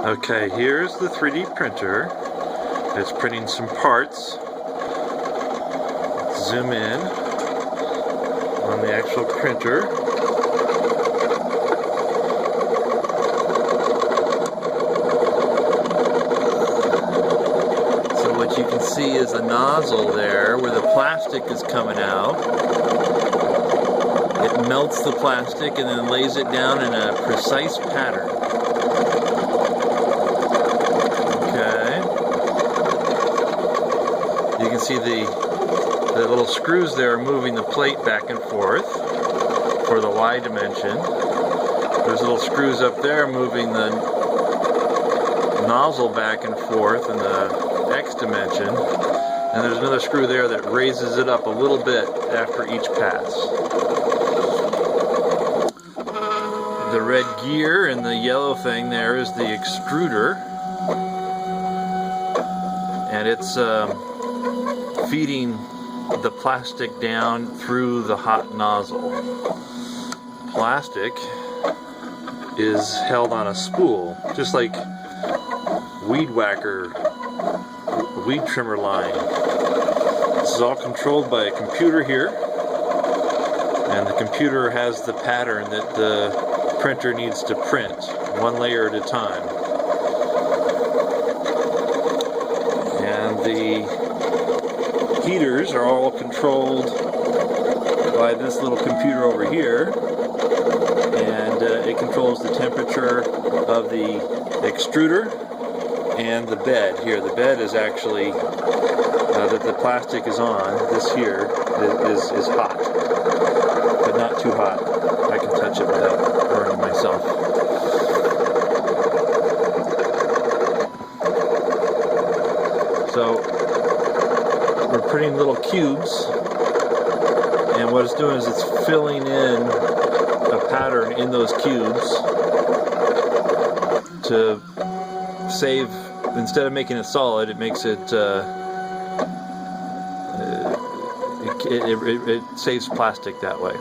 Okay, here's the 3D printer. It's printing some parts. Let's zoom in on the actual printer. So what you can see is a nozzle there where the plastic is coming out. It melts the plastic and then lays it down in a precise pattern. You can see the little screws there are moving the plate back and forth for the Y dimension. There's little screws up there moving the nozzle back and forth in the X dimension. And there's another screw there that raises it up a little bit after each pass. The red gear and the yellow thing there is the extruder. And it's feeding the plastic down through the hot nozzle. Plastic is held on a spool, just like weed whacker, weed trimmer line. This is all controlled by a computer here, and the computer has the pattern that the printer needs to print, one layer at a time. And the heaters are all controlled by this little computer over here, and it controls the temperature of the extruder and the bed here. The bed is actually that the plastic is on. This here is hot, but not too hot. I can touch it without burning myself. So we're printing little cubes, and what it's doing is it's filling in a pattern in those cubes to save, instead of making it solid, it makes it it saves plastic that way.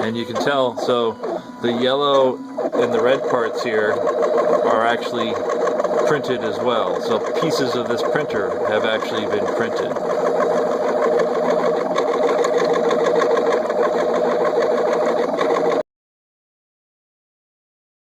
And you can tell, so the yellow and the red parts here are actually printed as well. So pieces of this printer have actually been printed.